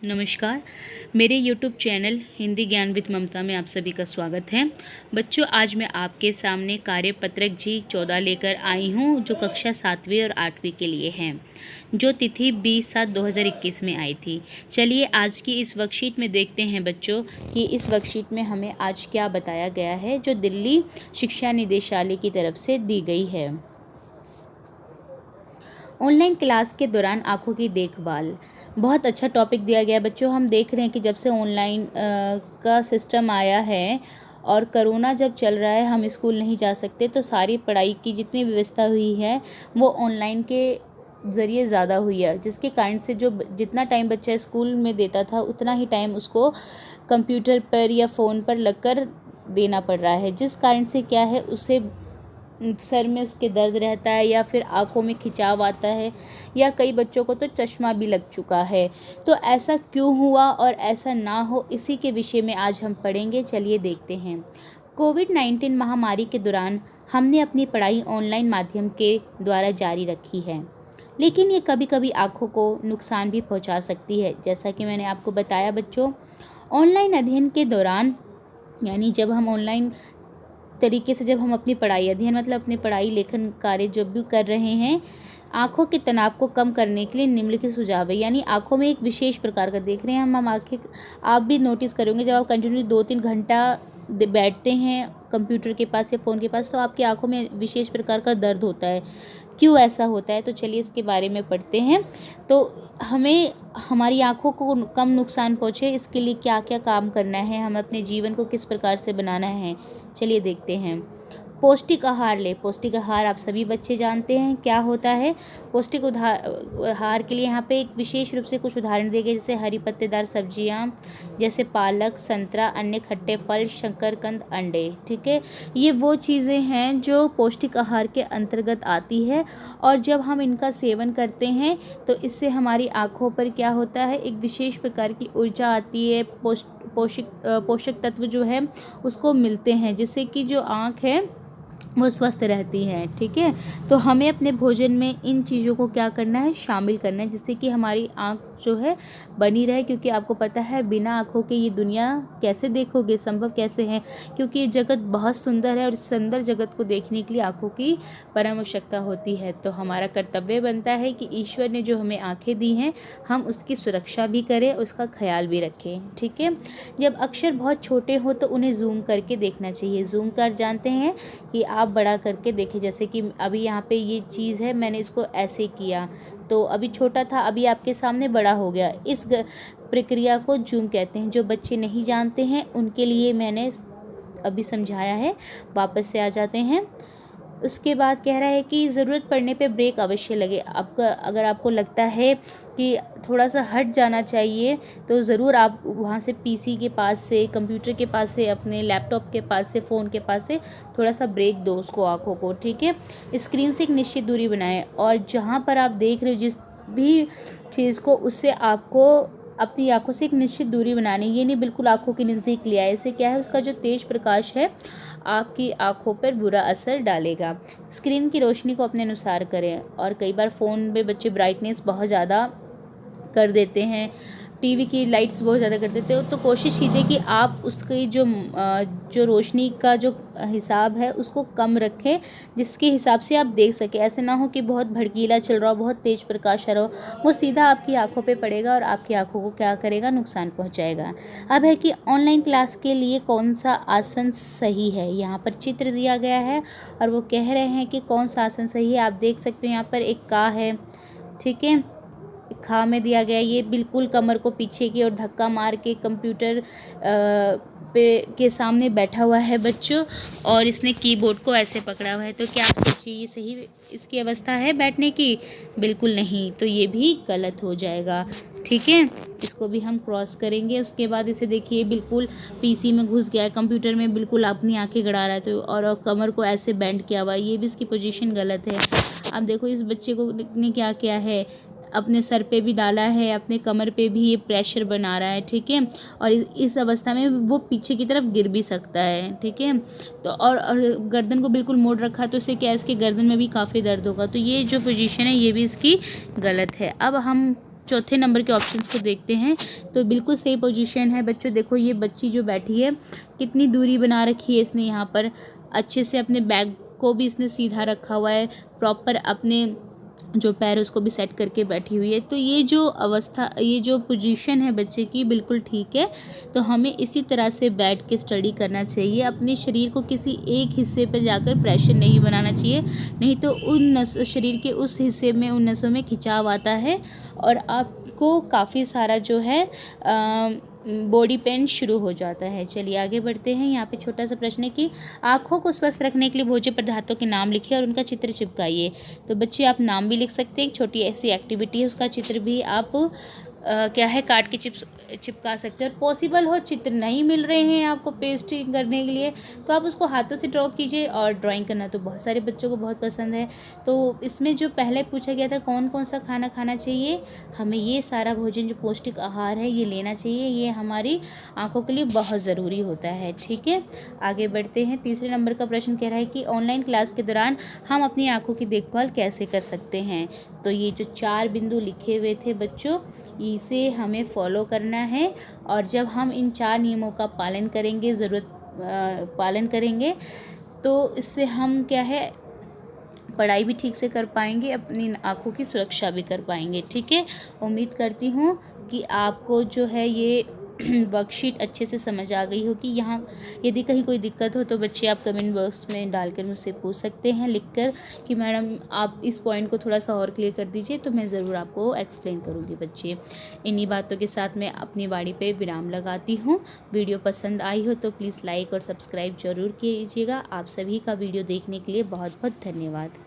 नमस्कार। मेरे YouTube channel Hindi ज्ञान विद ममता में आप सभी का स्वागत है। बच्चों, आज मैं आपके सामने कार्यपत्रक G14 लेकर आई हूँ, जो कक्षा 7वीं और 8वीं के लिए है, जो तिथि 20/7/2021 में आई थी। चलिए आज की इस वर्कशीट में देखते हैं बच्चों कि इस वर्कशीट में हमें आज क्या बताया गया है, जो दिल्ली शिक्षा निदेशालय की तरफ से दी गई है। ऑनलाइन क्लास के दौरान आँखों की देखभाल, बहुत अच्छा टॉपिक दिया गया है बच्चों। हम देख रहे हैं कि जब से ऑनलाइन का सिस्टम आया है और कोरोना जब चल रहा है, हम स्कूल नहीं जा सकते, तो सारी पढ़ाई की जितनी व्यवस्था हुई है वो ऑनलाइन के ज़रिए ज़्यादा हुई है, जिसके कारण से जो जितना टाइम बच्चा स्कूल में देता था उतना ही टाइम उसको कंप्यूटर पर या फ़ोन पर लगकर देना पड़ रहा है, जिस कारण से क्या है, उसे सर में उसके दर्द रहता है या फिर आँखों में खिंचाव आता है, या कई बच्चों को तो चश्मा भी लग चुका है। तो ऐसा क्यों हुआ और ऐसा ना हो, इसी के विषय में आज हम पढ़ेंगे। चलिए देखते हैं। कोविड-19 महामारी के दौरान हमने अपनी पढ़ाई ऑनलाइन माध्यम के द्वारा जारी रखी है, लेकिन ये कभी कभी आँखों को नुकसान भी पहुंचा सकती है। जैसा कि मैंने आपको बताया बच्चों, ऑनलाइन अध्ययन के दौरान, यानी जब हम ऑनलाइन तरीके से जब हम अपनी पढ़ाई अध्ययन मतलब अपनी पढ़ाई लेखन कार्य जब भी कर रहे हैं, आँखों के तनाव को कम करने के लिए निम्नलिखित सुझाव है। यानी आँखों में एक विशेष प्रकार का देख रहे हैं हम आँखें, आप भी नोटिस करेंगे जब आप कंटिन्यू 2-3 घंटा बैठते हैं कंप्यूटर के पास या फ़ोन के पास, तो आपकी आँखों में विशेष प्रकार का दर्द होता है। क्यों ऐसा होता है, तो चलिए इसके बारे में पढ़ते हैं। तो हमें हमारी आँखों को कम नुकसान पहुँचे, इसके लिए क्या क्या काम करना है, हम अपने जीवन को किस प्रकार से बनाना है, चलिए देखते हैं। पौष्टिक आहार ले। पौष्टिक आहार आप सभी बच्चे जानते हैं क्या होता है। पौष्टिक आहार के लिए यहाँ पे एक विशेष रूप से कुछ उदाहरण दिए गए, जैसे हरी पत्तेदार सब्जियाँ जैसे पालक, संतरा, अन्य खट्टे फल, शकरकंद, अंडे। ठीक है, ये वो चीज़ें हैं जो पौष्टिक आहार के अंतर्गत आती है, और जब हम इनका सेवन करते हैं तो इससे हमारी आँखों पर क्या होता है, एक विशेष प्रकार की ऊर्जा आती है, पोषक तत्व जो है उसको मिलते हैं, जिससे कि जो आँख है वो स्वस्थ रहती है। ठीक है, तो हमें अपने भोजन में इन चीज़ों को क्या करना है, शामिल करना है, जिससे कि हमारी आँख जो है बनी रहे। क्योंकि आपको पता है बिना आँखों के ये दुनिया कैसे देखोगे, संभव कैसे है, क्योंकि ये जगत बहुत सुंदर है और इस सुंदर जगत को देखने के लिए आँखों की परम आवश्यकता होती है। तो हमारा कर्तव्य बनता है कि ईश्वर ने जो हमें आँखें दी हैं, हम उसकी सुरक्षा भी करें, उसका ख्याल भी रखें। ठीक है, जब अक्षर बहुत छोटे हो तो उन्हें जूम करके देखना चाहिए। जूम कर जानते हैं कि आप बड़ा करके देखें, जैसे कि अभी यहाँ पे ये चीज़ है, मैंने इसको ऐसे किया तो अभी छोटा था, अभी आपके सामने बड़ा हो गया। इस प्रक्रिया को जूम कहते हैं। जो बच्चे नहीं जानते हैं उनके लिए मैंने अभी समझाया है, वापस से आ जाते हैं। उसके बाद कह रहा है कि ज़रूरत पड़ने पे ब्रेक अवश्य लगे। आपका अगर आपको लगता है कि थोड़ा सा हट जाना चाहिए, तो ज़रूर आप वहाँ से पीसी के पास से, कंप्यूटर के पास से, अपने लैपटॉप के पास से, फ़ोन के पास से थोड़ा सा ब्रेक दो उसको, आँखों को। ठीक है, स्क्रीन से एक निश्चित दूरी बनाएं, और जहाँ पर आप देख रहे हो जिस भी चीज़ को, उससे आपको अपनी आँखों से एक निश्चित दूरी बनानी। ये नहीं बिल्कुल आँखों के नज़दीक लिया है, इससे क्या है, उसका जो तेज प्रकाश है आपकी आँखों पर बुरा असर डालेगा। स्क्रीन की रोशनी को अपने अनुसार करें, और कई बार फ़ोन में बच्चे ब्राइटनेस बहुत ज़्यादा कर देते हैं, टीवी की लाइट्स बहुत ज़्यादा कर देते हो, तो कोशिश कीजिए कि आप उसकी जो रोशनी का जो हिसाब है उसको कम रखें, जिसके हिसाब से आप देख सकें। ऐसे ना हो कि बहुत भड़कीला चल रहा हो, बहुत तेज़ प्रकाश आ रहा हो, वो सीधा आपकी आंखों पे पड़ेगा और आपकी आंखों को क्या करेगा, नुकसान पहुंचाएगा। अब है कि ऑनलाइन क्लास के लिए कौन सा आसन सही है। यहाँ पर चित्र दिया गया है और वो कह रहे हैं कि कौन सा आसन सही है। आप देख सकते हो यहाँ पर एक का है, ठीक है, खा में दिया गया। ये बिल्कुल कमर को पीछे की ओर धक्का मार के कंप्यूटर पे के सामने बैठा हुआ है बच्चों, और इसने कीबोर्ड को ऐसे पकड़ा हुआ है। तो क्या आप सोचिए ये सही इसकी अवस्था है बैठने की? बिल्कुल नहीं, तो ये भी गलत हो जाएगा। ठीक है, इसको भी हम क्रॉस करेंगे। उसके बाद इसे देखिए, बिल्कुल पीसी में घुस गया है, कंप्यूटर में बिल्कुल अपनी आंखें गड़ा रहा है, तो और कमर को ऐसे बेंड किया हुआ है, ये भी इसकी पोजीशन गलत है। अब देखो इस बच्चे को ने क्या किया है, अपने सर पे भी डाला है, अपने कमर पे भी ये प्रेशर बना रहा है। ठीक है, और इस अवस्था में वो पीछे की तरफ गिर भी सकता है। ठीक है, तो और गर्दन को बिल्कुल मोड़ रखा है, तो इससे क्या है, इसके गर्दन में भी काफ़ी दर्द होगा। तो ये जो पोजीशन है ये भी इसकी गलत है। अब हम चौथे नंबर के ऑप्शंस को देखते हैं तो बिल्कुल सही पोजीशन है बच्चों। देखो ये बच्ची जो बैठी है कितनी दूरी बना रखी है इसने, यहाँ पर अच्छे से अपने बैग को भी इसने सीधा रखा हुआ है, प्रॉपर अपने जो पैर उसको भी सेट करके बैठी हुई है। तो ये जो अवस्था, ये जो पोजीशन है बच्चे की बिल्कुल ठीक है। तो हमें इसी तरह से बैठ के स्टडी करना चाहिए। अपने शरीर को किसी एक हिस्से पर जाकर प्रेशर नहीं बनाना चाहिए, नहीं तो उन शरीर के उस हिस्से में, उन नसों में खिंचाव आता है और आपको काफ़ी सारा जो है बॉडी पेन शुरू हो जाता है। चलिए आगे बढ़ते हैं। यहाँ पे छोटा सा प्रश्न है कि आँखों को स्वस्थ रखने के लिए भोज्य पदार्थों के नाम लिखिए और उनका चित्र चिपकाइए। तो बच्चे आप नाम भी लिख सकते हैं, एक छोटी ऐसी एक्टिविटी है, उसका चित्र भी आप क्या है काट के चिपका सकते हैं। और पॉसिबल हो चित्र नहीं मिल रहे हैं आपको पेस्टिंग करने के लिए तो आप उसको हाथों से ड्रॉ कीजिए। और ड्राइंग करना तो बहुत सारे बच्चों को बहुत पसंद है। तो इसमें जो पहले पूछा गया था कौन कौन सा खाना खाना चाहिए, हमें ये सारा भोजन जो पौष्टिक आहार है ये लेना चाहिए, ये हमारी आँखों के लिए बहुत ज़रूरी होता है। ठीक है, आगे बढ़ते हैं। तीसरे नंबर का प्रश्न कह रहा है कि ऑनलाइन क्लास के दौरान हम अपनी आँखों की देखभाल कैसे कर सकते हैं। तो ये जो 4 बिंदु लिखे हुए थे बच्चों, इसे हमें फॉलो करना है और जब हम इन 4 नियमों का पालन करेंगे, पालन करेंगे तो इससे हम क्या है पढ़ाई भी ठीक से कर पाएंगे, अपनी आँखों की सुरक्षा भी कर पाएंगे। ठीक है, उम्मीद करती हूँ कि आपको जो है ये वर्कशीट अच्छे से समझ आ गई होगी। यहाँ यदि कहीं कोई दिक्कत हो तो बच्चे आप कमेंट बॉक्स में डालकर मुझसे पूछ सकते हैं लिखकर कि मैडम आप इस पॉइंट को थोड़ा सा और क्लियर कर दीजिए, तो मैं ज़रूर आपको एक्सप्लेन करूँगी बच्चे। इन्हीं बातों के साथ मैं अपनी वाणी पे विराम लगाती हूँ। वीडियो पसंद आई हो तो प्लीज़ लाइक और सब्सक्राइब ज़रूर कीजिएगा। आप सभी का वीडियो देखने के लिए बहुत बहुत धन्यवाद।